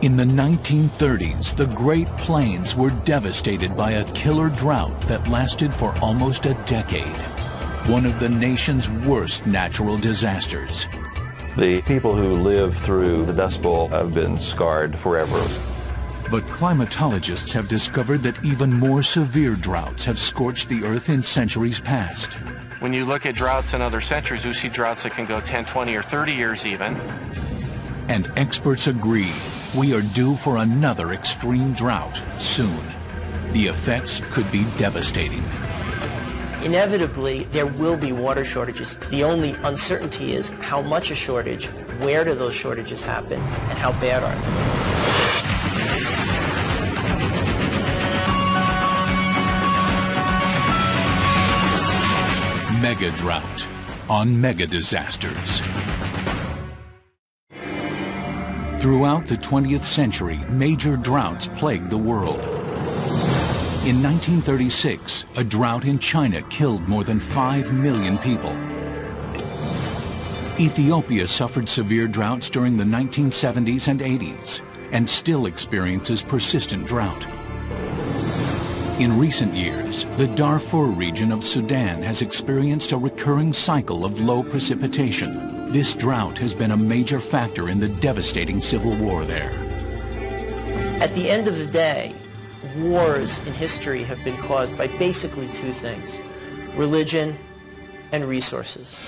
In the 1930s, the Great Plains were devastated by a killer drought that lasted for almost a decade. One of the nation's worst natural disasters. The people who lived through the Dust Bowl have been scarred forever. But climatologists have discovered that even more severe droughts have scorched the earth in centuries past. When you look at droughts in other centuries, you see droughts that can go 10, 20, or 30 years even. And experts agree we are due for another extreme drought soon. The effects could be devastating. Inevitably, there will be water shortages. The only uncertainty is how much a shortage, where do those shortages happen, and how bad are they? Mega drought on mega disasters. Throughout the 20th century, major droughts plagued the world. In 1936, a drought in China killed more than 5 million people. Ethiopia suffered severe droughts during the 1970s and 80s, and still experiences persistent drought. In recent years, the Darfur region of Sudan has experienced a recurring cycle of low precipitation. This drought has been a major factor in the devastating civil war there. At the end of the day, wars in history have been caused by basically two things: religion and resources.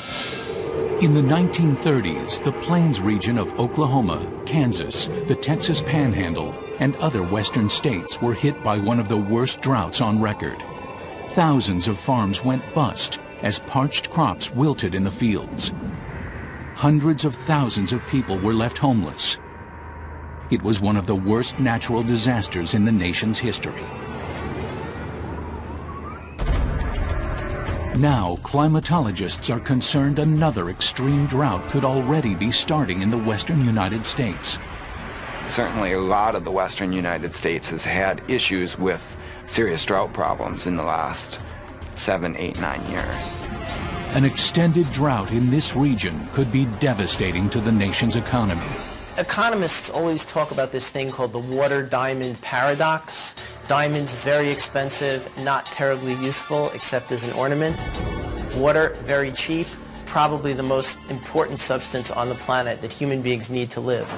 In the 1930s, the Plains region of Oklahoma, Kansas, the Texas Panhandle, and other western states were hit by one of the worst droughts on record. Thousands of farms went bust as parched crops wilted in the fields. Hundreds of thousands of people were left homeless. It was one of the worst natural disasters in the nation's history. Now, climatologists are concerned another extreme drought could already be starting in the western United States. Certainly a lot of the western United States has had issues with serious drought problems in the last 7, 8, 9 years. An extended drought in this region could be devastating to the nation's economy. Economists always talk about this thing called the water diamond paradox. Diamonds very expensive, not terribly useful except as an ornament. Water very cheap, probably the most important substance on the planet that human beings need to live.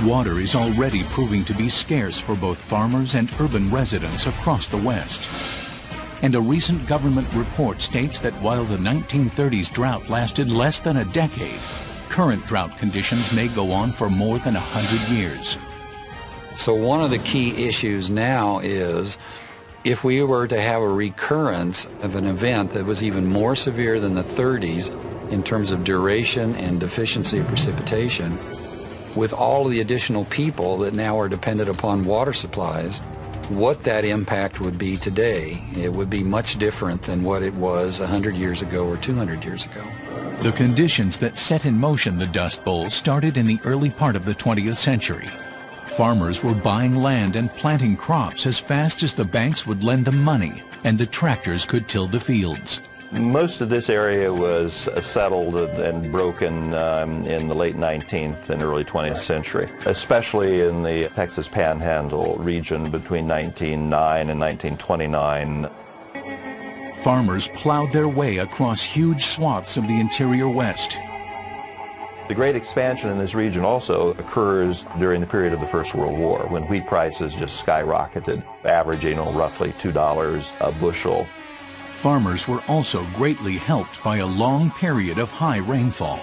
Water is already proving to be scarce for both farmers and urban residents across the West. And a recent government report states that while the 1930s drought lasted less than a decade, current drought conditions may go on for more than 100 years. So one of the key issues now is if we were to have a recurrence of an event that was even more severe than the 30s in terms of duration and deficiency of precipitation, with all of the additional people that now are dependent upon water supplies, what that impact would be today, it would be much different than what it was 100 years ago or 200 years ago. The conditions that set in motion the Dust Bowl started in the early part of the 20th century. Farmers were buying land and planting crops as fast as the banks would lend them money and the tractors could till the fields. Most of this area was settled and broken in the late 19th and early 20th century, especially in the Texas Panhandle region between 1909 and 1929. Farmers plowed their way across huge swaths of the interior West. The great expansion in this region also occurs during the period of the First World War, when wheat prices just skyrocketed, averaging roughly $2 a bushel. Farmers were also greatly helped by a long period of high rainfall.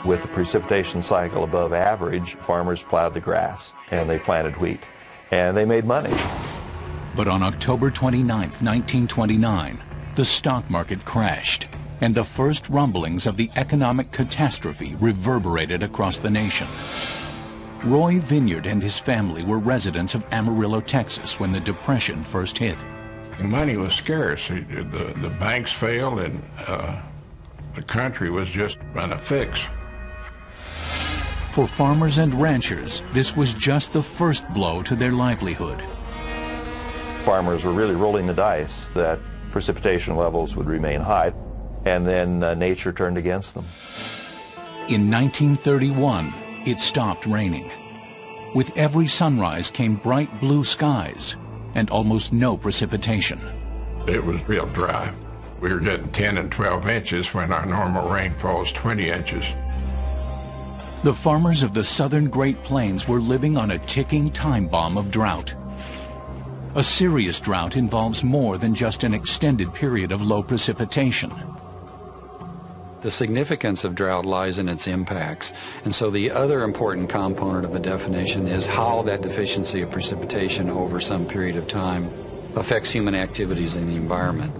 With the precipitation cycle above average, farmers plowed the grass and they planted wheat, and they made money. But on October 29, 1929, the stock market crashed, and the first rumblings of the economic catastrophe reverberated across the nation. Roy Vineyard and his family were residents of Amarillo, Texas, when the Depression first hit. The money was scarce. The banks failed, and the country was just on a fix. For farmers and ranchers, this was just the first blow to their livelihood. Farmers were really rolling the dice that precipitation levels would remain high, and then nature turned against them. In 1931, it stopped raining. With every sunrise came bright blue skies and almost no precipitation. It was real dry. We were getting 10 and 12 inches when our normal rainfall is 20 inches. The farmers of the southern Great Plains were living on a ticking time bomb of drought. A serious drought involves more than just an extended period of low precipitation. The significance of drought lies in its impacts, and so the other important component of the definition is how that deficiency of precipitation over some period of time affects human activities in the environment.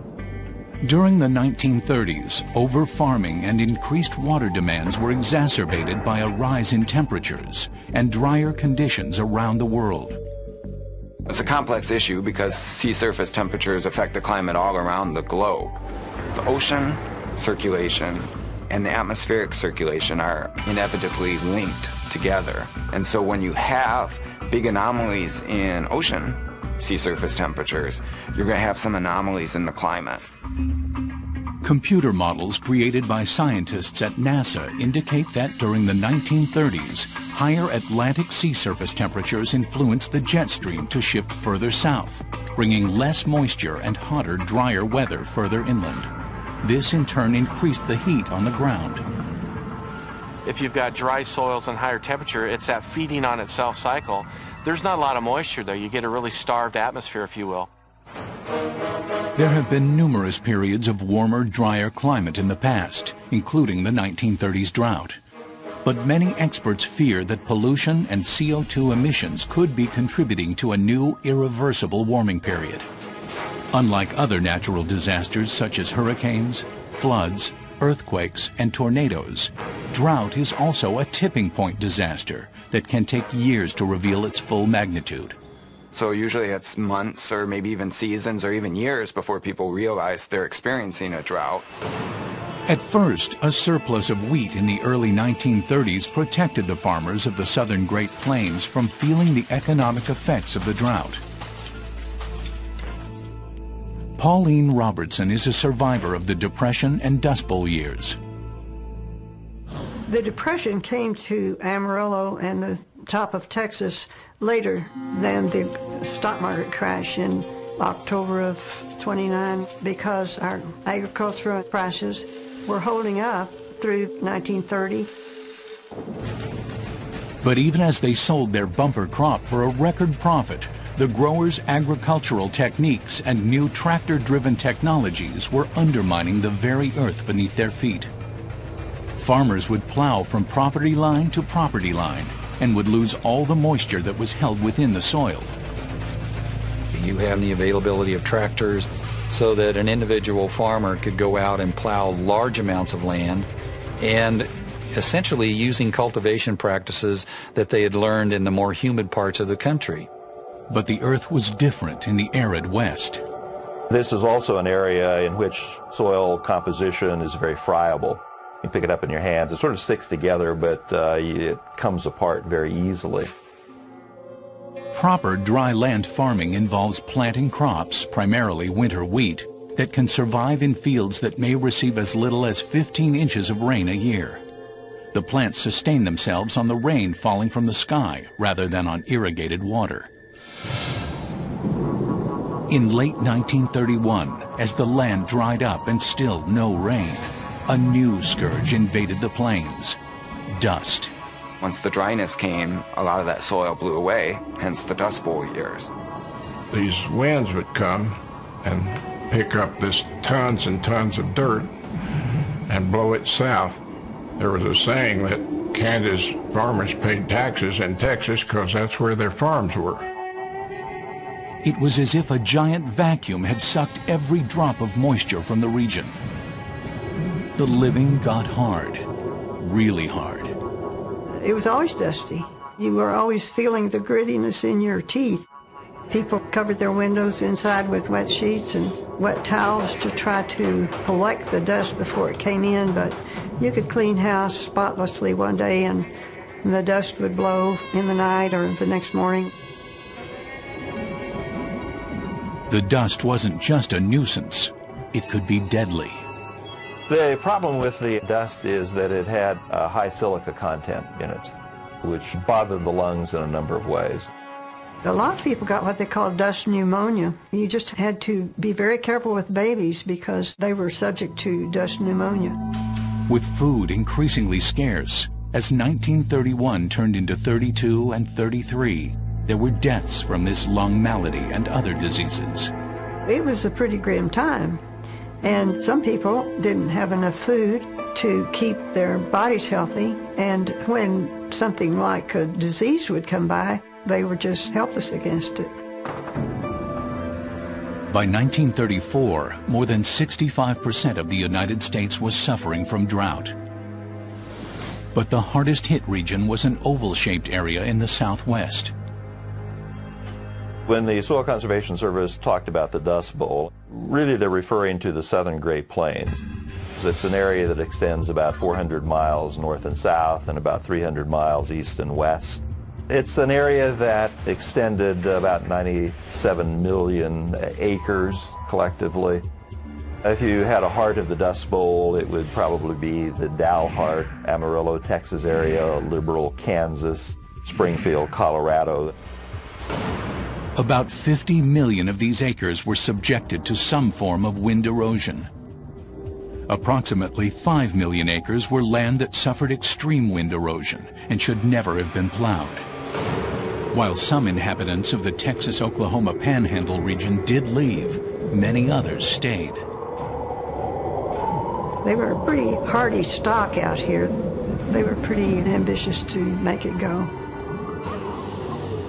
During the 1930s, over-farming and increased water demands were exacerbated by a rise in temperatures and drier conditions around the world. It's a complex issue because sea surface temperatures affect the climate all around the globe. The ocean circulation and the atmospheric circulation are inevitably linked together. And so when you have big anomalies in ocean sea surface temperatures, you're going to have some anomalies in the climate. Computer models created by scientists at NASA indicate that during the 1930s, higher Atlantic sea surface temperatures influenced the jet stream to shift further south, bringing less moisture and hotter, drier weather further inland. This in turn increased the heat on the ground. If you've got dry soils and higher temperature, it's that feeding on itself cycle. There's not a lot of moisture there. You get a really starved atmosphere, if you will. There have been numerous periods of warmer, drier climate in the past, including the 1930s drought. But many experts fear that pollution and CO2 emissions could be contributing to a new, irreversible warming period. Unlike other natural disasters such as hurricanes, floods, earthquakes, and tornadoes, drought is also a tipping point disaster that can take years to reveal its full magnitude. So usually it's months or maybe even seasons or even years before people realize they're experiencing a drought. At first, a surplus of wheat in the early 1930s protected the farmers of the southern Great Plains from feeling the economic effects of the drought. Pauline Robertson is a survivor of the Depression and Dust Bowl years. The Depression came to Amarillo and the top of Texas later than the stock market crash in October of '29 because our agricultural prices were holding up through 1930. But even as they sold their bumper crop for a record profit, the growers' agricultural techniques and new tractor-driven technologies were undermining the very earth beneath their feet. Farmers would plow from property line to property line and would lose all the moisture that was held within the soil. You have the availability of tractors so that an individual farmer could go out and plow large amounts of land and essentially using cultivation practices that they had learned in the more humid parts of the country. But the earth was different in the arid West. This is also an area in which soil composition is very friable. You pick it up in your hands, it sort of sticks together, but it comes apart very easily. Proper dry land farming involves planting crops, primarily winter wheat, that can survive in fields that may receive as little as 15 inches of rain a year. The plants sustain themselves on the rain falling from the sky rather than on irrigated water. In late 1931, as the land dried up and still no rain, a new scourge invaded the plains: dust. Once the dryness came, a lot of that soil blew away, hence the Dust Bowl years. These winds would come and pick up this tons and tons of dirt and blow it south. There was a saying that Kansas farmers paid taxes in Texas because that's where their farms were. It was as if a giant vacuum had sucked every drop of moisture from the region. The living got hard, really hard. It was always dusty. You were always feeling the grittiness in your teeth. People covered their windows inside with wet sheets and wet towels to try to collect the dust before it came in, but you could clean house spotlessly one day and the dust would blow in the night or the next morning. The dust wasn't just a nuisance, it could be deadly. The problem with the dust is that it had a high silica content in it. which bothered the lungs in a number of ways. A lot of people got what they call dust pneumonia. You just had to be very careful with babies because they were subject to dust pneumonia. With food increasingly scarce, as 1931 turned into 32 and 33, there were deaths from this lung malady and other diseases. It was a pretty grim time, and some people didn't have enough food to keep their bodies healthy, and when something like a disease would come by, they were just helpless against it. By 1934, more than 65% of the United States was suffering from drought. But the hardest hit region was an oval-shaped area in the southwest. When the Soil Conservation Service talked about the Dust Bowl, really they're referring to the southern Great Plains. It's an area that extends about 400 miles north and south and about 300 miles east and west. It's an area that extended about 97 million acres collectively. If you had a heart of the Dust Bowl, it would probably be the Dalhart, Amarillo, Texas area, Liberal, Kansas, Springfield, Colorado. About 50 million of these acres were subjected to some form of wind erosion. Approximately 5 million acres were land that suffered extreme wind erosion and should never have been plowed. While some inhabitants of the Texas-Oklahoma Panhandle region did leave, many others stayed. They were a pretty hardy stock out here. They were pretty ambitious to make it go.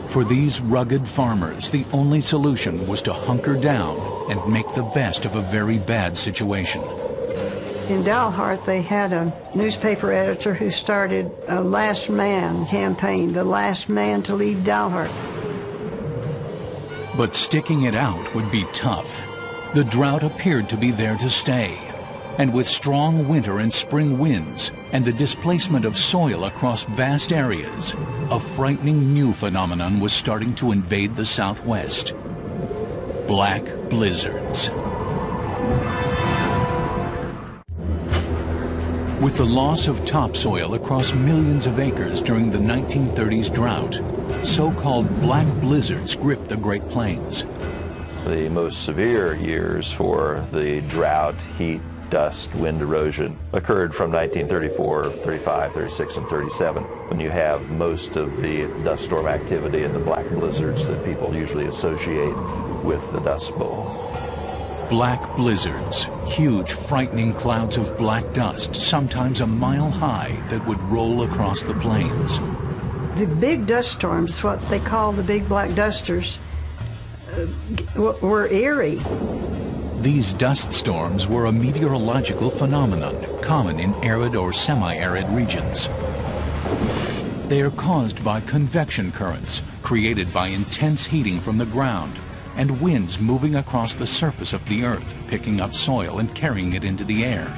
For these rugged farmers, the only solution was to hunker down and make the best of a very bad situation. In Dalhart, they had a newspaper editor who started a last man campaign, the last man to leave Dalhart. But sticking it out would be tough. The drought appeared to be there to stay. And with strong winter and spring winds and the displacement of soil across vast areas, a frightening new phenomenon was starting to invade the Southwest: black blizzards. With the loss of topsoil across millions of acres during the 1930s drought, so-called black blizzards gripped the Great Plains. The most severe years for the drought, heat, dust, wind erosion occurred from 1934, 35, 36, and 37, when you have most of the dust storm activity and the black blizzards that people usually associate with the Dust Bowl. Black blizzards, huge, frightening clouds of black dust, sometimes a mile high, that would roll across the plains. The big dust storms, what they call the big black dusters, were eerie. These dust storms were a meteorological phenomenon common in arid or semi-arid regions. They are caused by convection currents created by intense heating from the ground and winds moving across the surface of the earth, picking up soil and carrying it into the air.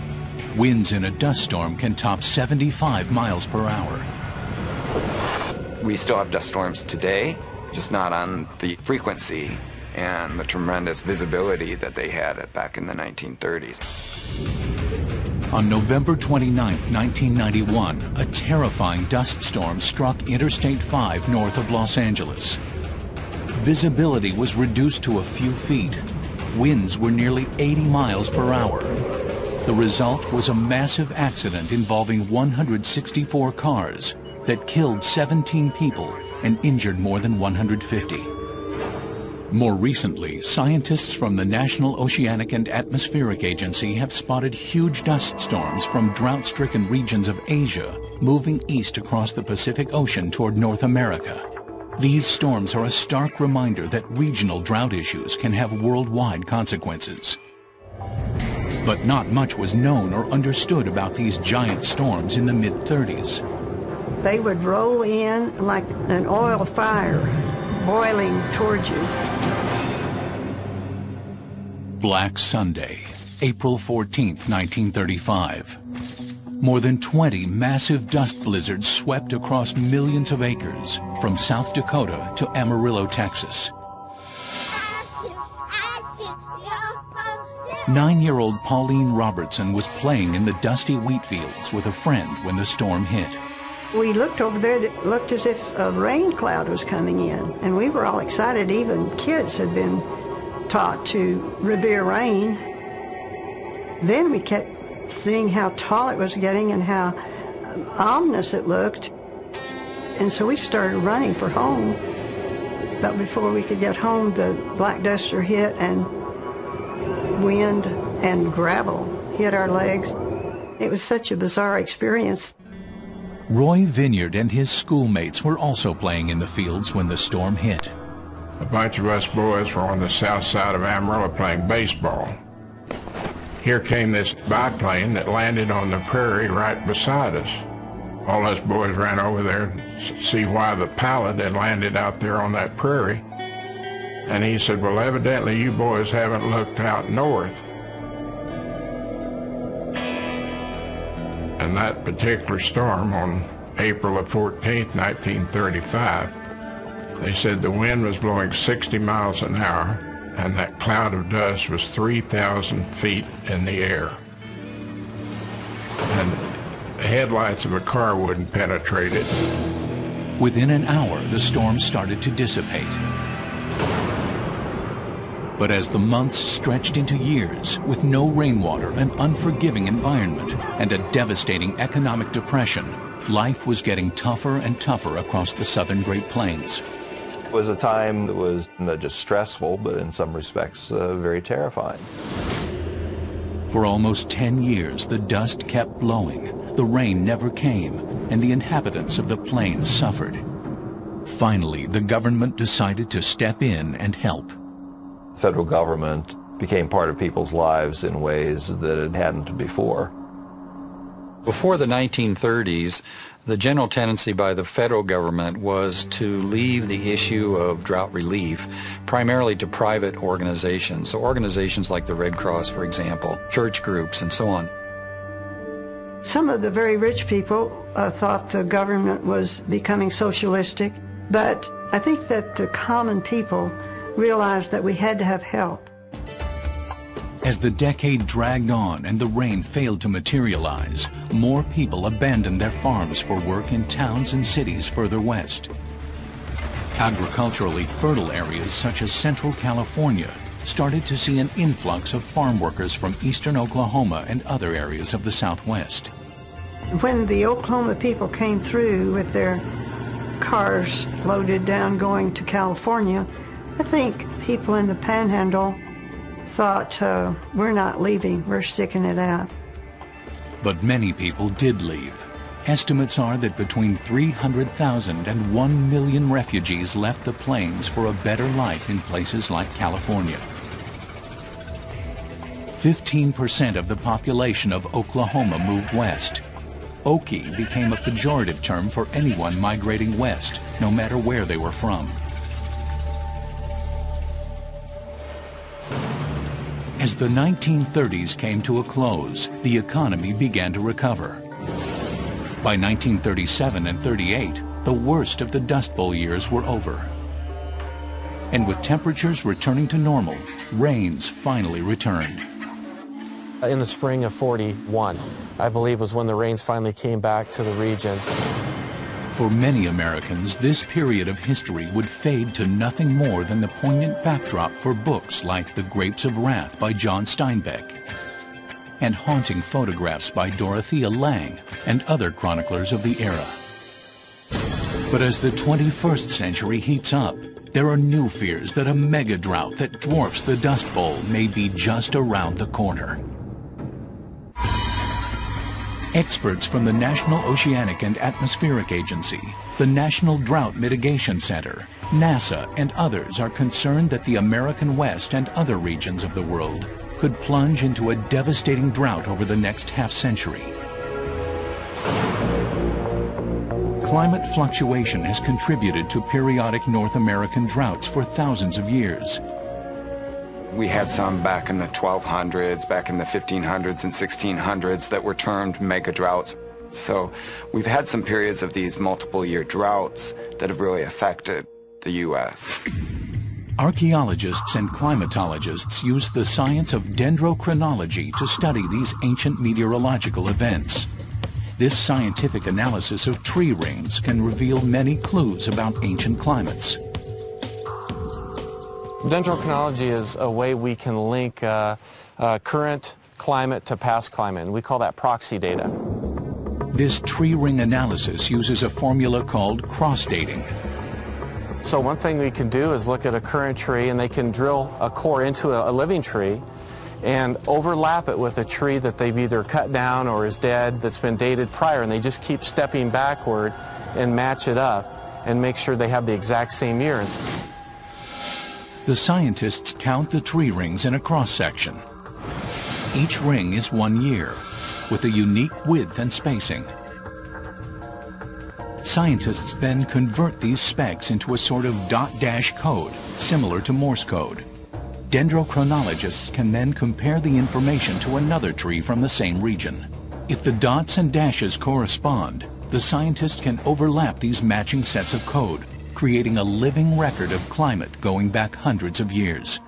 Winds in a dust storm can top 75 miles per hour. We still have dust storms today, just not on the frequency and the tremendous visibility that they had back in the 1930s. On November 29, 1991, a terrifying dust storm struck Interstate 5 north of Los Angeles. Visibility was reduced to a few feet. Winds were nearly 80 miles per hour. The result was a massive accident involving 164 cars that killed 17 people and injured more than 150. More recently, scientists from the National Oceanic and Atmospheric Agency have spotted huge dust storms from drought-stricken regions of Asia moving east across the Pacific Ocean toward North America. These storms are a stark reminder that regional drought issues can have worldwide consequences. But not much was known or understood about these giant storms in the mid-30s. They would roll in like an oil fire, boiling towards you. Black Sunday, April 14, 1935. More than 20 massive dust blizzards swept across millions of acres from South Dakota to Amarillo, Texas. 9-year-old Pauline Robertson was playing in the dusty wheat fields with a friend when the storm hit. We looked over there, it looked as if a rain cloud was coming in, and we were all excited. Even kids had been taught to revere rain. Then we kept seeing how tall it was getting and how ominous it looked. And so we started running for home. But before we could get home, the black duster hit, and wind and gravel hit our legs. It was such a bizarre experience. Roy Vineyard and his schoolmates were also playing in the fields when the storm hit. A bunch of us boys were on the south side of Amarillo playing baseball. Here came this biplane that landed on the prairie right beside us. All us boys ran over there to see why the pilot had landed out there on that prairie. And he said, well, evidently you boys haven't looked out north. And that particular storm on April the 14th, 1935, they said the wind was blowing 60 miles an hour, and that cloud of dust was 3,000 feet in the air. And the headlights of a car wouldn't penetrate it. Within an hour, the storm started to dissipate. But as the months stretched into years, with no rainwater, an unforgiving environment, and a devastating economic depression, life was getting tougher and tougher across the southern Great Plains. It was a time that was not just stressful, but in some respects very terrifying. For almost 10 years, the dust kept blowing, the rain never came, and the inhabitants of the plains suffered. Finally, the government decided to step in and help. The federal government became part of people's lives in ways that it hadn't before. Before the 1930s, the general tendency by the federal government was to leave the issue of drought relief primarily to private organizations. So organizations like the Red Cross, for example, church groups, and so on. Some of the very rich people thought the government was becoming socialistic, but I think that the common people realized that we had to have help. As the decade dragged on and the rain failed to materialize, more people abandoned their farms for work in towns and cities further west. Agriculturally fertile areas such as central California started to see an influx of farm workers from eastern Oklahoma and other areas of the Southwest. When the Oklahoma people came through with their cars loaded down going to California, I think people in the Panhandle thought, we're not leaving, we're sticking it out. But many people did leave. Estimates are that between 300,000 and 1 million refugees left the plains for a better life in places like California. 15% of the population of Oklahoma moved west. Okie became a pejorative term for anyone migrating west, no matter where they were from. As the 1930s came to a close, the economy began to recover. By 1937 and 38, the worst of the Dust Bowl years were over. And with temperatures returning to normal, rains finally returned. In the spring of 41, I believe, was when the rains finally came back to the region. For many Americans, this period of history would fade to nothing more than the poignant backdrop for books like The Grapes of Wrath by John Steinbeck and haunting photographs by Dorothea Lange and other chroniclers of the era. But as the 21st century heats up, there are new fears that a mega drought that dwarfs the Dust Bowl may be just around the corner. Experts from the National Oceanic and Atmospheric Agency, the National Drought Mitigation Center, NASA, and others are concerned that the American West and other regions of the world could plunge into a devastating drought over the next half-century. Climate fluctuation has contributed to periodic North American droughts for thousands of years. We had some back in the 1200s, back in the 1500s and 1600s that were termed mega droughts. So we've had some periods of these multiple year droughts that have really affected the U.S. Archaeologists and climatologists use the science of dendrochronology to study these ancient meteorological events. This scientific analysis of tree rings can reveal many clues about ancient climates. Dendrochronology is a way we can link current climate to past climate, and we call that proxy data. This tree ring analysis uses a formula called cross-dating. So one thing we can do is look at a current tree, and they can drill a core into a living tree and overlap it with a tree that they've either cut down or is dead that's been dated prior, and they just keep stepping backward and match it up and make sure they have the exact same years. The scientists count the tree rings in a cross-section. Each ring is 1 year, with a unique width and spacing. Scientists then convert these specks into a sort of dot-dash code, similar to Morse code. Dendrochronologists can then compare the information to another tree from the same region. If the dots and dashes correspond, the scientist can overlap these matching sets of code, creating a living record of climate going back hundreds of years.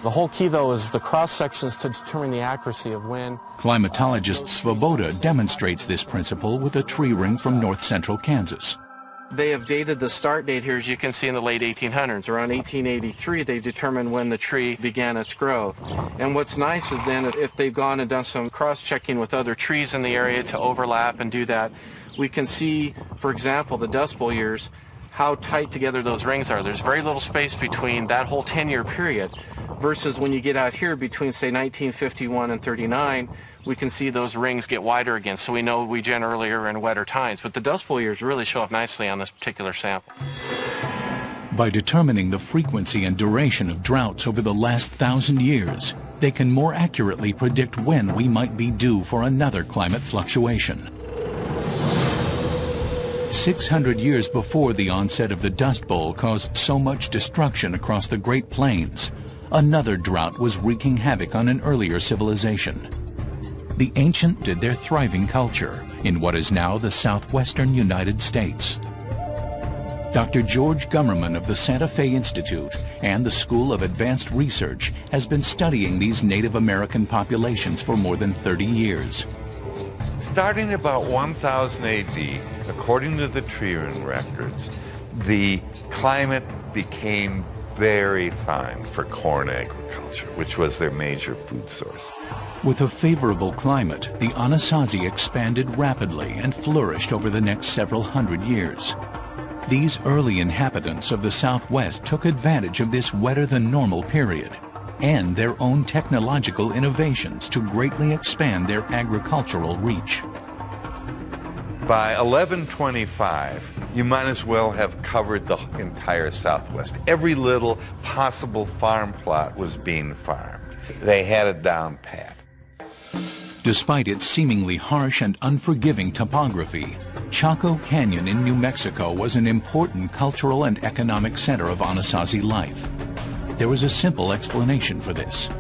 The whole key, though, is the cross-sections to determine the accuracy of when. Climatologist Svoboda demonstrates this principle with a tree ring from north-central Kansas. They have dated the start date here, as you can see, in the late 1800s. Around 1883, they've determined when the tree began its growth. And what's nice is then if they've gone and done some cross-checking with other trees in the area to overlap and do that, we can see, for example, the Dust Bowl years, how tight together those rings are. There's very little space between that whole 10-year period versus when you get out here between, say, 1951 and 39, we can see those rings get wider again, so we know we generally are in wetter times. But the Dust Bowl years really show up nicely on this particular sample. By determining the frequency and duration of droughts over the last 1,000 years, they can more accurately predict when we might be due for another climate fluctuation. 600 years before the onset of the Dust Bowl caused so much destruction across the Great Plains, another drought was wreaking havoc on an earlier civilization. The ancient did their thriving culture in what is now the southwestern United States. Dr. George Gummerman of the Santa Fe Institute and the School of Advanced Research has been studying these Native American populations for more than 30 years. Starting about 1000 AD, according to the tree ring records, the climate became very fine for corn agriculture, which was their major food source. With a favorable climate, the Anasazi expanded rapidly and flourished over the next several hundred years. These early inhabitants of the Southwest took advantage of this wetter-than-normal period and their own technological innovations to greatly expand their agricultural reach. By 1125, you might as well have covered the entire Southwest. Every little possible farm plot was being farmed. They had it down pat. Despite its seemingly harsh and unforgiving topography, Chaco Canyon in New Mexico was an important cultural and economic center of Anasazi life. There was a simple explanation for this.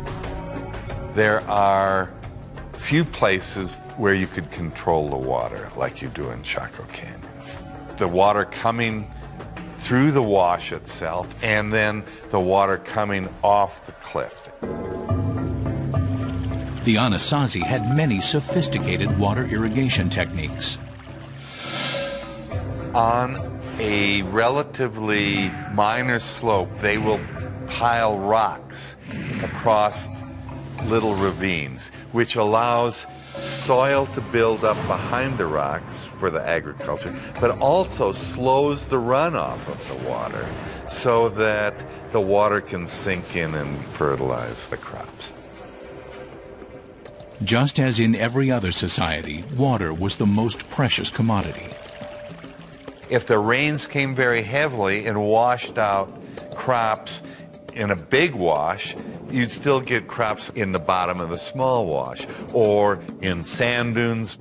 There are few places where you could control the water like you do in Chaco Canyon. The water coming through the wash itself and then the water coming off the cliff. The Anasazi had many sophisticated water irrigation techniques. On a relatively minor slope, they will pile rocks across little ravines, which allows soil to build up behind the rocks for the agriculture, but also slows the runoff of the water so that the water can sink in and fertilize the crops. Just as in every other society, water was the most precious commodity. If the rains came very heavily and washed out crops in a big wash, you'd still get crops in the bottom of the small wash or in sand dunes.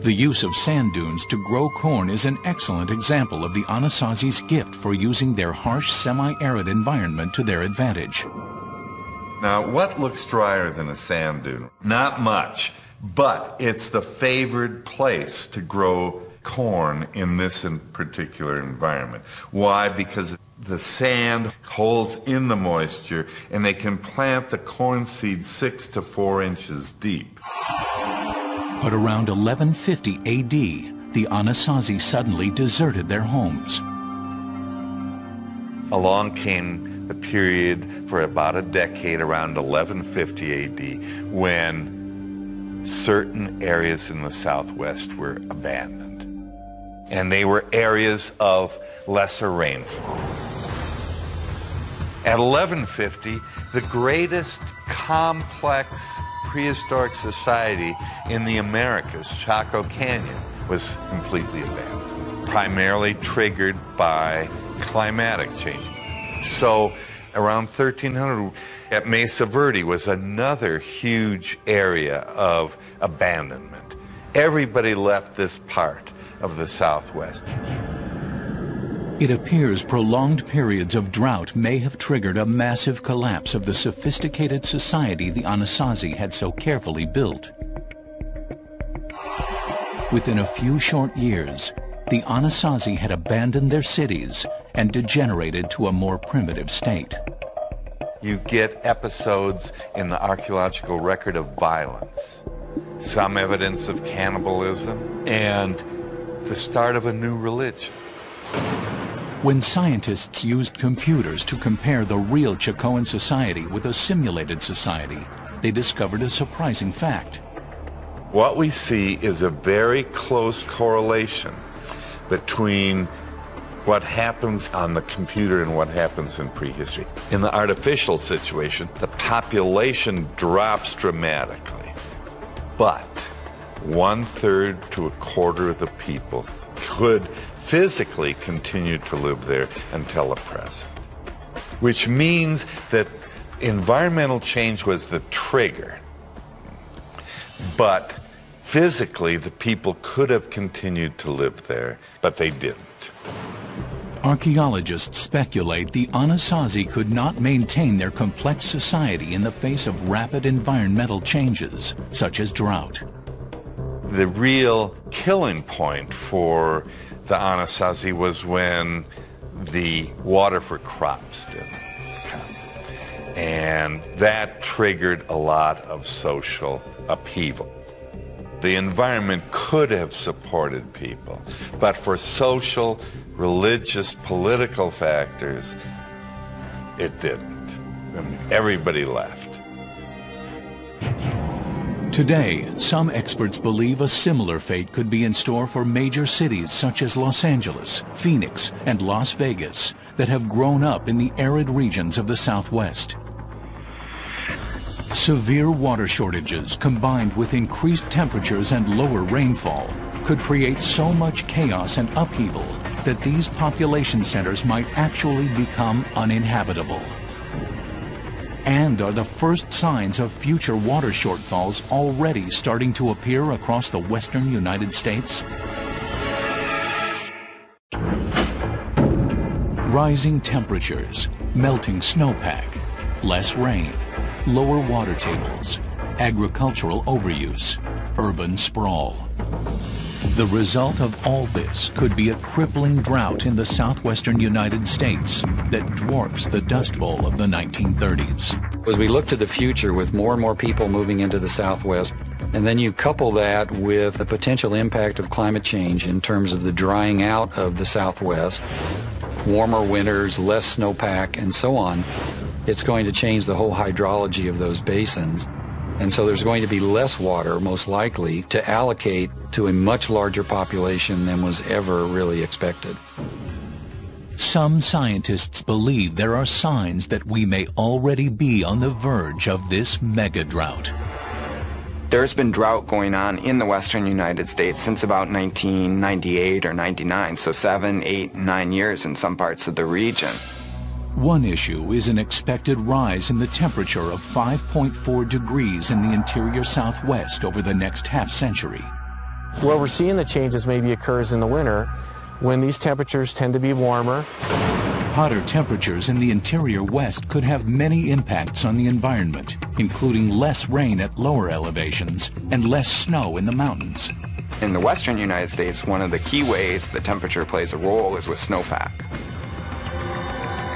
The use of sand dunes to grow corn is an excellent example of the Anasazi's gift for using their harsh semi-arid environment to their advantage. Now, what looks drier than a sand dune? Not much, but it's the favored place to grow corn in this particular environment. Why? Because the sand holds in the moisture and they can plant the corn seed 6 to 4 inches deep. But around 1150 AD, the Anasazi suddenly deserted their homes. Along came a period for about a decade around 1150 AD when certain areas in the Southwest were abandoned. And they were areas of lesser rainfall. At 1150, the greatest complex prehistoric society in the Americas, Chaco Canyon, was completely abandoned, primarily triggered by climatic change. So around 1300, at Mesa Verde was another huge area of abandonment. Everybody left this part of the Southwest. It appears prolonged periods of drought may have triggered a massive collapse of the sophisticated society the Anasazi had so carefully built. Within a few short years, the Anasazi had abandoned their cities and degenerated to a more primitive state. You get episodes in the archaeological record of violence, some evidence of cannibalism, and the start of a new religion. When scientists used computers to compare the real Chacoan society with a simulated society, they discovered a surprising fact. What we see is a very close correlation between what happens on the computer and what happens in prehistory. In the artificial situation, the population drops dramatically, but 1/3 to a quarter of the people could physically continue to live there until the present, which means that environmental change was the trigger, but physically the people could have continued to live there, but they didn't. Archaeologists speculate the Anasazi could not maintain their complex society in the face of rapid environmental changes, such as drought. The real killing point for the Anasazi was when the water for crops didn't come. And that triggered a lot of social upheaval. The environment could have supported people, but for social, religious, political factors, it didn't. And everybody left. Today, some experts believe a similar fate could be in store for major cities such as Los Angeles, Phoenix, and Las Vegas that have grown up in the arid regions of the Southwest. Severe water shortages combined with increased temperatures and lower rainfall could create so much chaos and upheaval that these population centers might actually become uninhabitable. And are the first signs of future water shortfalls already starting to appear across the western United States? Rising temperatures, melting snowpack, less rain, lower water tables, agricultural overuse, urban sprawl. The result of all this could be a crippling drought in the southwestern United States that dwarfs the Dust Bowl of the 1930s. As we look to the future with more and more people moving into the Southwest, and then you couple that with the potential impact of climate change in terms of the drying out of the Southwest, warmer winters, less snowpack, and so on, it's going to change the whole hydrology of those basins. And so there's going to be less water, most likely, to allocate to a much larger population than was ever really expected. Some scientists believe there are signs that we may already be on the verge of this mega drought. There's been drought going on in the western United States since about 1998 or 99, so 7, 8, 9 years in some parts of the region. One issue is an expected rise in the temperature of 5.4 degrees in the interior Southwest over the next half-century. Where we're seeing the changes maybe occurs in the winter when these temperatures tend to be warmer. Hotter temperatures in the interior West could have many impacts on the environment, including less rain at lower elevations and less snow in the mountains. In the western United States, one of the key ways the temperature plays a role is with snowpack.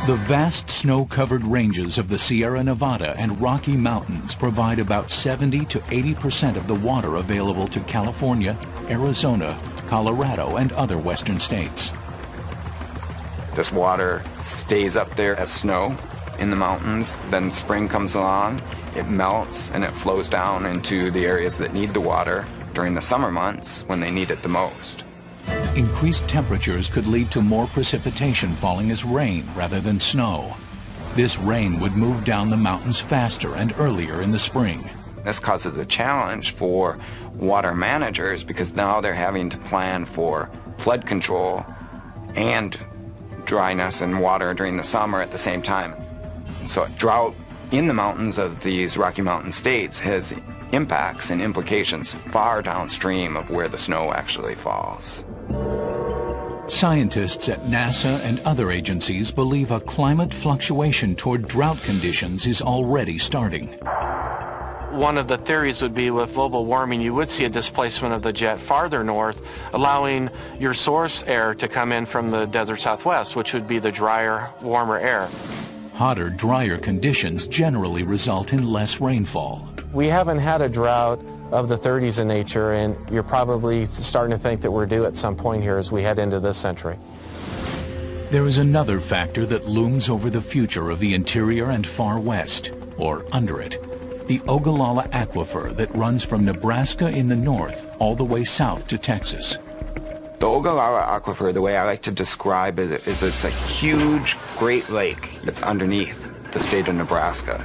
The vast snow-covered ranges of the Sierra Nevada and Rocky Mountains provide about 70 to 80% of the water available to California, Arizona, Colorado, and other western states. This water stays up there as snow in the mountains. Then spring comes along, it melts, and it flows down into the areas that need the water during the summer months when they need it the most. Increased temperatures could lead to more precipitation falling as rain rather than snow. This rain would move down the mountains faster and earlier in the spring. This causes a challenge for water managers because now they're having to plan for flood control and dryness and water during the summer at the same time. So drought in the mountains of these Rocky Mountain states has impacts and implications far downstream of where the snow actually falls. Scientists at NASA and other agencies believe a climate fluctuation toward drought conditions is already starting. One of the theories would be with global warming, you would see a displacement of the jet farther north, allowing your source air to come in from the desert southwest, which would be the drier, warmer air. Hotter, drier conditions generally result in less rainfall. We haven't had a drought of the 30s in nature, and you're probably starting to think that we're due at some point here as we head into this century. There is another factor that looms over the future of the interior and far west, or under it. The Ogallala Aquifer that runs from Nebraska in the north all the way south to Texas. The Ogallala Aquifer, the way I like to describe it, is it's a huge Great Lake that's underneath the state of Nebraska.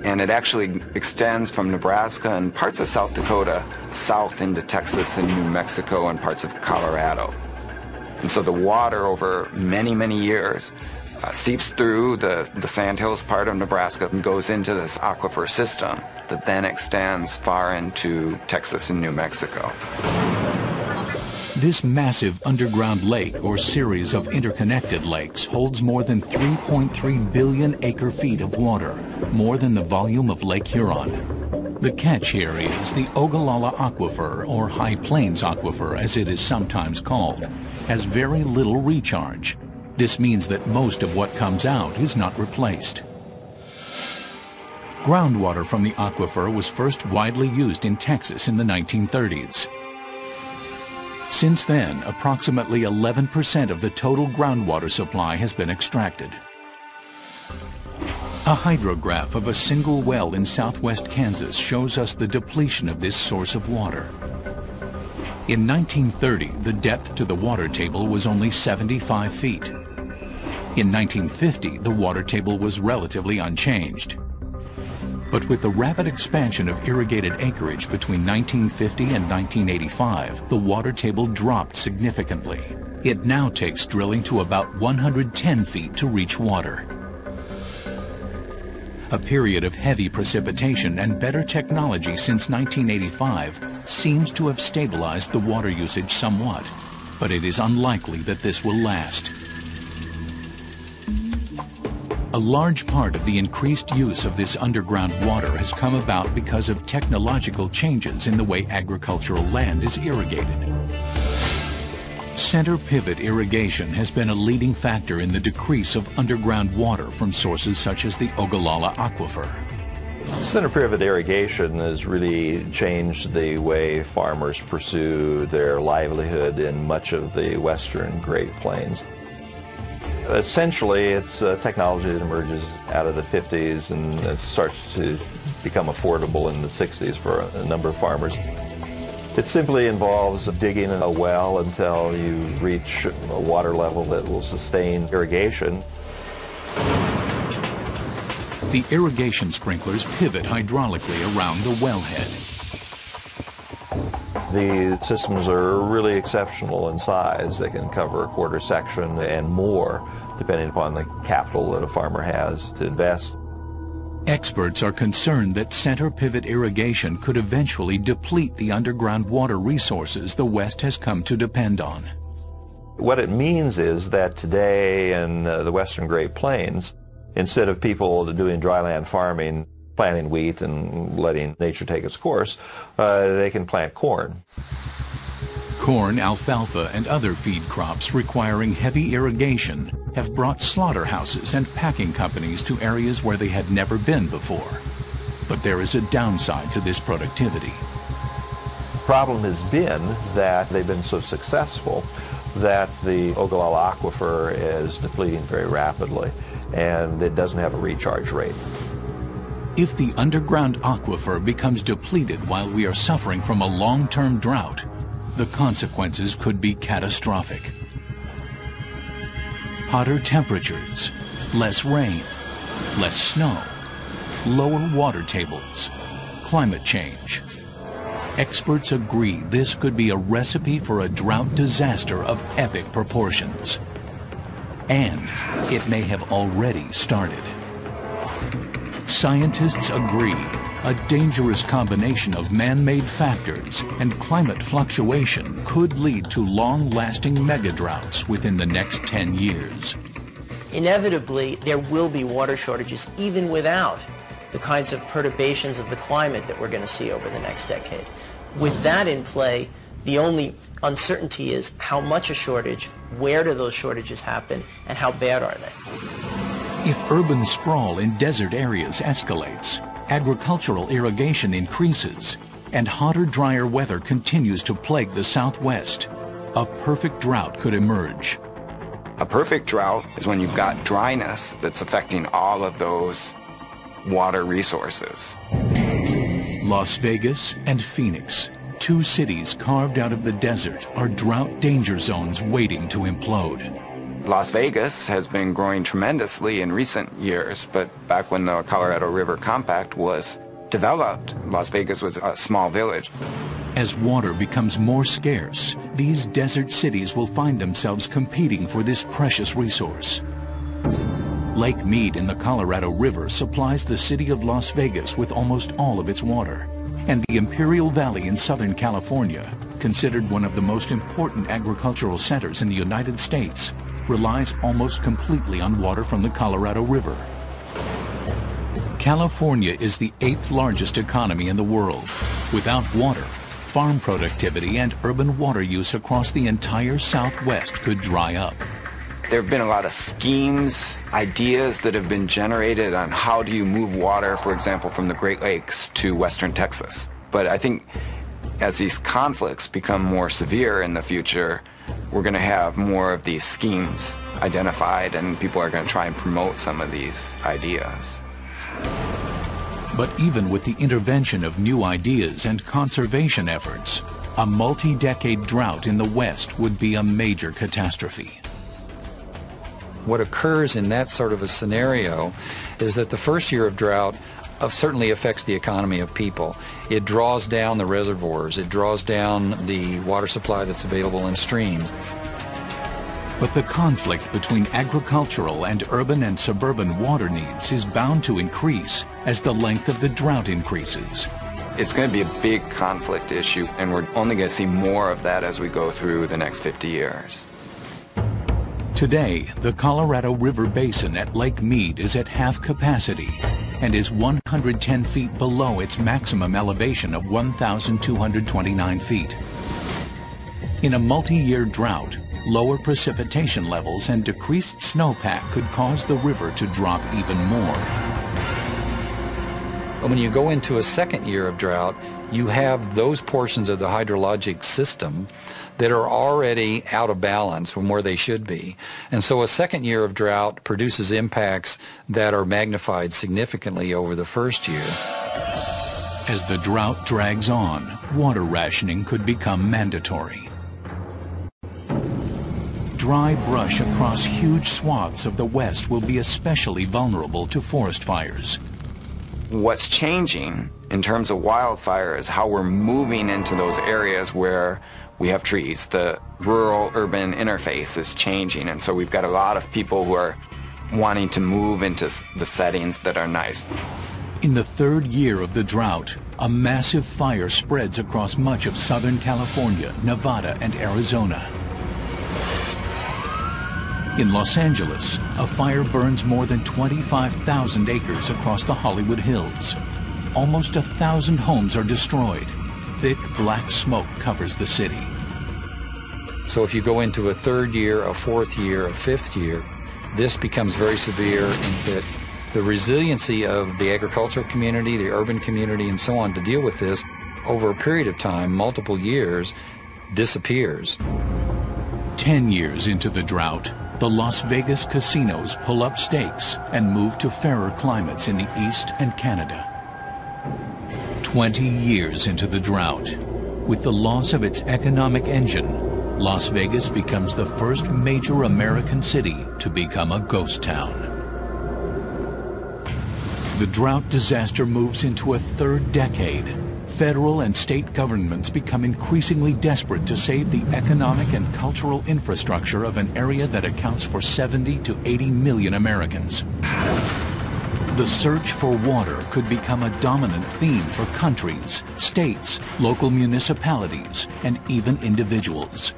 And it actually extends from Nebraska and parts of South Dakota south into Texas and New Mexico and parts of Colorado. And so the water over many, many years seeps through the Sandhills part of Nebraska and goes into this aquifer system that then extends far into Texas and New Mexico. This massive underground lake or series of interconnected lakes holds more than 3.3 billion acre-feet of water, more than the volume of Lake Huron. The catch here is the Ogallala Aquifer, or High Plains Aquifer as it is sometimes called, has very little recharge. This means that most of what comes out is not replaced. Groundwater from the aquifer was first widely used in Texas in the 1930s. Since then, approximately 11% of the total groundwater supply has been extracted. A hydrograph of a single well in southwest Kansas shows us the depletion of this source of water. In 1930, the depth to the water table was only 75 feet. In 1950, the water table was relatively unchanged. But with the rapid expansion of irrigated acreage between 1950 and 1985, the water table dropped significantly. It now takes drilling to about 110 feet to reach water. A period of heavy precipitation and better technology since 1985 seems to have stabilized the water usage somewhat, but it is unlikely that this will last. A large part of the increased use of this underground water has come about because of technological changes in the way agricultural land is irrigated. Center pivot irrigation has been a leading factor in the decrease of underground water from sources such as the Ogallala Aquifer. Center pivot irrigation has really changed the way farmers pursue their livelihood in much of the western Great Plains. Essentially, it's a technology that emerges out of the 50s and it starts to become affordable in the 60s for a number of farmers. It simply involves digging a well until you reach a water level that will sustain irrigation. The irrigation sprinklers pivot hydraulically around the wellhead. The systems are really exceptional in size. They can cover a quarter section and more, depending upon the capital that a farmer has to invest. Experts are concerned that center pivot irrigation could eventually deplete the underground water resources the West has come to depend on. What it means is that today in the western Great Plains, instead of people doing dryland farming, planting wheat and letting nature take its course, they can plant corn. Corn, alfalfa, and other feed crops requiring heavy irrigation have brought slaughterhouses and packing companies to areas where they had never been before. But there is a downside to this productivity. The problem has been that they've been so successful that the Ogallala aquifer is depleting very rapidly, and it doesn't have a recharge rate. If the underground aquifer becomes depleted while we are suffering from a long-term drought, the consequences could be catastrophic. Hotter temperatures, less rain, less snow, lower water tables, climate change. Experts agree this could be a recipe for a drought disaster of epic proportions. And it may have already started. Scientists agree a dangerous combination of man-made factors and climate fluctuation could lead to long-lasting megadroughts within the next 10 years. Inevitably, there will be water shortages even without the kinds of perturbations of the climate that we're going to see over the next decade. With that in play, the only uncertainty is how much a shortage, where do those shortages happen, and how bad are they? If urban sprawl in desert areas escalates, agricultural irrigation increases, and hotter, drier weather continues to plague the Southwest, a perfect drought could emerge. A perfect drought is when you've got dryness that's affecting all of those water resources. Las Vegas and Phoenix, two cities carved out of the desert, are drought danger zones waiting to implode. Las Vegas has been growing tremendously in recent years, but back when the Colorado River Compact was developed, Las Vegas was a small village. As water becomes more scarce, these desert cities will find themselves competing for this precious resource. Lake Mead in the Colorado River supplies the city of Las Vegas with almost all of its water, and the Imperial Valley in Southern California, considered one of the most important agricultural centers in the United States, relies almost completely on water from the Colorado River. California is the 8th largest economy in the world. Without water, farm productivity and urban water use across the entire Southwest could dry up. There have been a lot of schemes, ideas that have been generated on how do you move water, for example, from the Great Lakes to western Texas. But I think as these conflicts become more severe in the future, we're going to have more of these schemes identified, and people are going to try and promote some of these ideas. But even with the intervention of new ideas and conservation efforts, a multi-decade drought in the West would be a major catastrophe. What occurs in that sort of a scenario is that the first year of drought certainly affects the economy of people. It draws down the reservoirs, it draws down the water supply that's available in streams. But the conflict between agricultural and urban and suburban water needs is bound to increase as the length of the drought increases. It's going to be a big conflict issue, and we're only going to see more of that as we go through the next 50 years. Today, the Colorado River Basin at Lake Mead is at half capacity and is 110 feet below its maximum elevation of 1,229 feet. In a multi-year drought, lower precipitation levels and decreased snowpack could cause the river to drop even more. When you go into a second year of drought, you have those portions of the hydrologic system that are already out of balance from where they should be. And so a second year of drought produces impacts that are magnified significantly over the first year. As the drought drags on, water rationing could become mandatory. Dry brush across huge swaths of the West will be especially vulnerable to forest fires. What's changing in terms of wildfire is how we're moving into those areas where we have trees. The rural-urban interface is changing, and so we've got a lot of people who are wanting to move into the settings that are nice. In the third year of the drought, a massive fire spreads across much of Southern California, Nevada, and Arizona. In Los Angeles, a fire burns more than 25,000 acres across the Hollywood Hills. Almost 1,000 homes are destroyed. Thick black smoke covers the city. So if you go into a third year, a fourth year, a fifth year, this becomes very severe in that the resiliency of the agricultural community, the urban community, and so on to deal with this over a period of time, multiple years, disappears. 10 years into the drought, the Las Vegas casinos pull up stakes and move to fairer climates in the East and Canada. 20 years into the drought, with the loss of its economic engine, Las Vegas becomes the first major American city to become a ghost town. The drought disaster moves into a third decade. Federal and state governments become increasingly desperate to save the economic and cultural infrastructure of an area that accounts for 70 to 80 million Americans. The search for water could become a dominant theme for countries, states, local municipalities, and even individuals.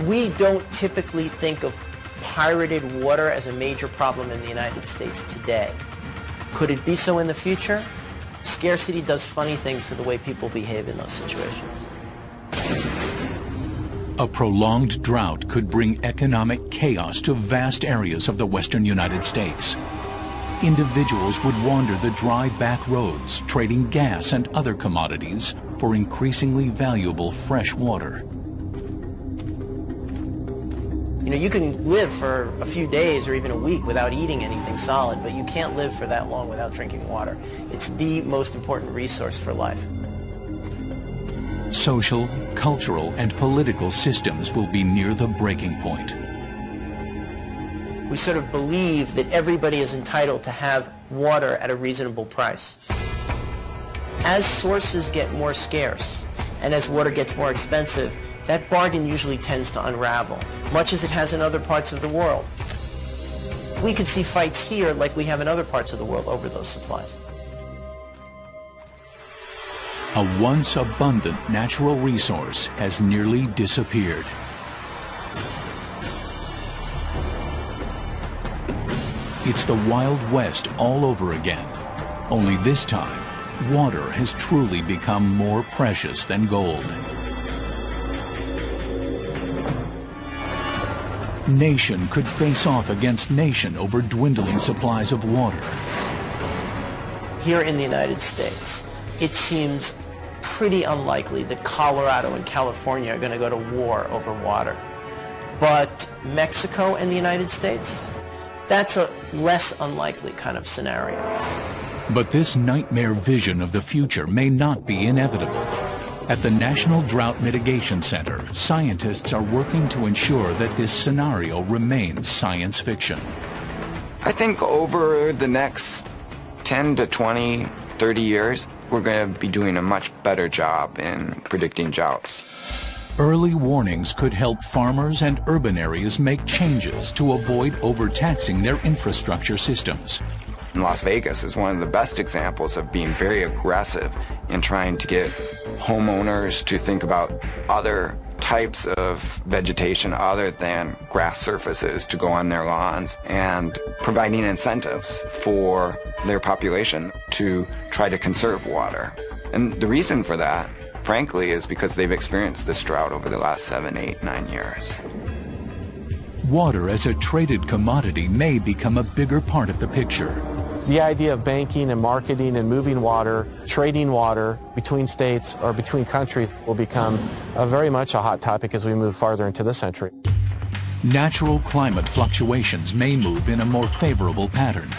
We don't typically think of pirated water as a major problem in the United States today. Could it be so in the future? Scarcity does funny things to the way people behave in those situations. A prolonged drought could bring economic chaos to vast areas of the western United States. Individuals would wander the dry back roads, trading gas and other commodities for increasingly valuable fresh water. You know, you can live for a few days or even a week without eating anything solid, but you can't live for that long without drinking water. It's the most important resource for life. Social, cultural, and political systems will be near the breaking point. We sort of believe that everybody is entitled to have water at a reasonable price. As sources get more scarce and as water gets more expensive, that bargain usually tends to unravel, much as it has in other parts of the world. We could see fights here like we have in other parts of the world over those supplies. A once abundant natural resource has nearly disappeared. It's the Wild West all over again. Only this time, water has truly become more precious than gold. Nation could face off against nation over dwindling supplies of water. Here in the United States, it seems pretty unlikely that Colorado and California are going to go to war over water. But Mexico and the United States, that's a less unlikely kind of scenario. But this nightmare vision of the future may not be inevitable. At the National Drought Mitigation Center, scientists are working to ensure that this scenario remains science fiction. I think over the next 10 to 20, 30 years, we're going to be doing a much better job in predicting droughts. Early warnings could help farmers and urban areas make changes to avoid overtaxing their infrastructure systems. Las Vegas is one of the best examples of being very aggressive in trying to get homeowners to think about other types of vegetation other than grass surfaces to go on their lawns and providing incentives for their population to try to conserve water. And the reason for that, frankly, is because they've experienced this drought over the last 7, 8, 9 years. Water as a traded commodity may become a bigger part of the picture. The idea of banking and marketing and moving water, trading water between states or between countries will become very much a hot topic as we move farther into this century. Natural climate fluctuations may move in a more favorable pattern.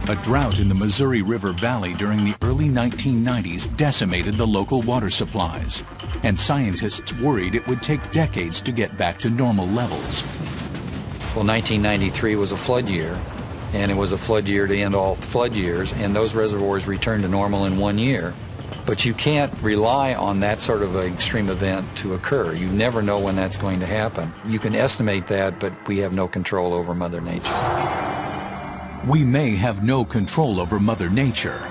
A drought in the Missouri River Valley during the early 1990s decimated the local water supplies, and scientists worried it would take decades to get back to normal levels. Well, 1993 was a flood year, and it was a flood year to end all flood years, and those reservoirs returned to normal in 1 year. But you can't rely on that sort of an extreme event to occur. You never know when that's going to happen. You can estimate that, but we have no control over Mother Nature. We may have no control over Mother Nature,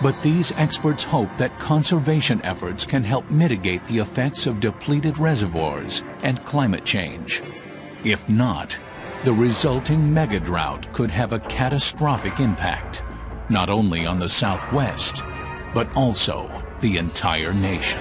but these experts hope that conservation efforts can help mitigate the effects of depleted reservoirs and climate change. If not, the resulting mega-drought could have a catastrophic impact, not only on the Southwest, but also the entire nation.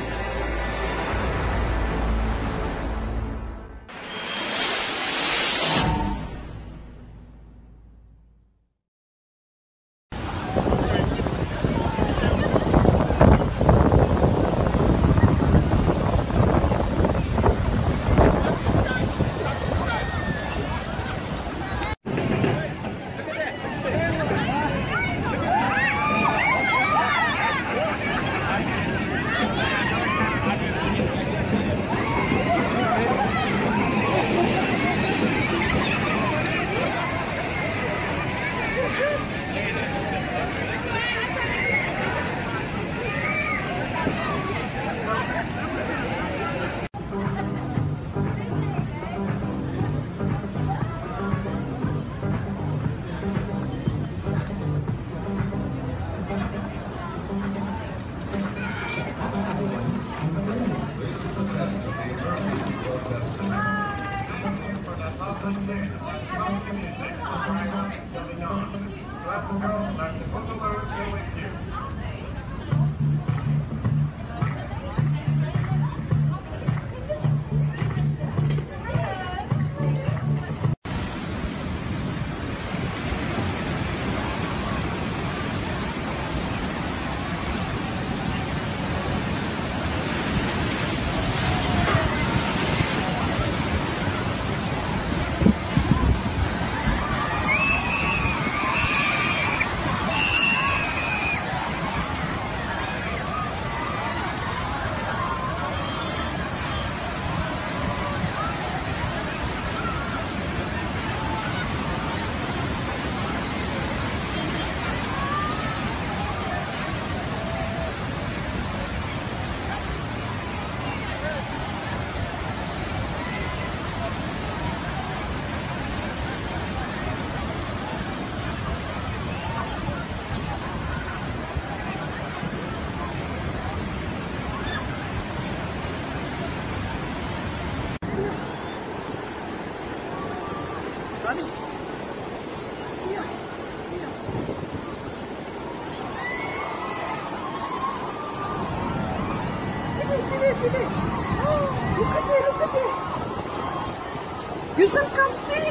You should come see.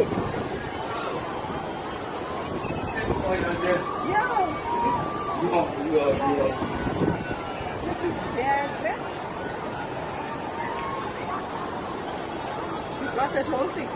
You got that whole thing.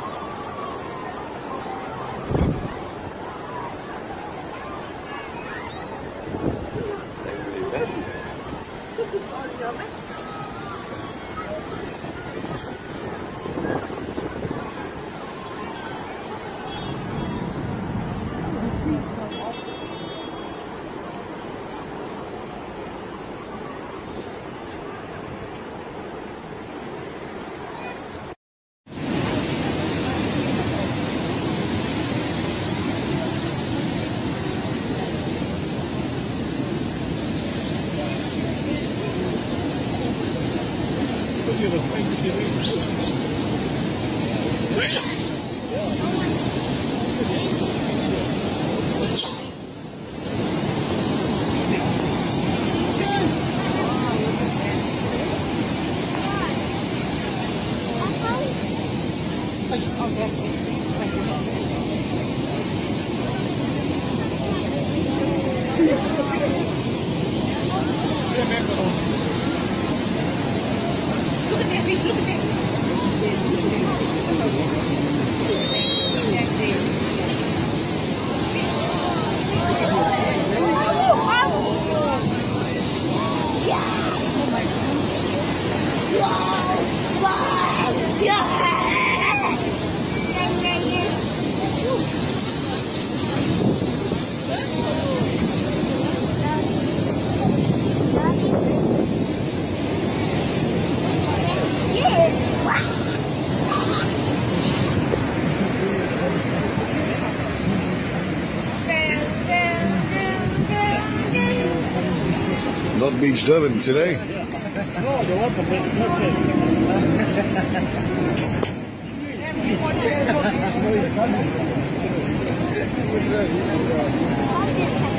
Not beach diving today. No, they want to make it.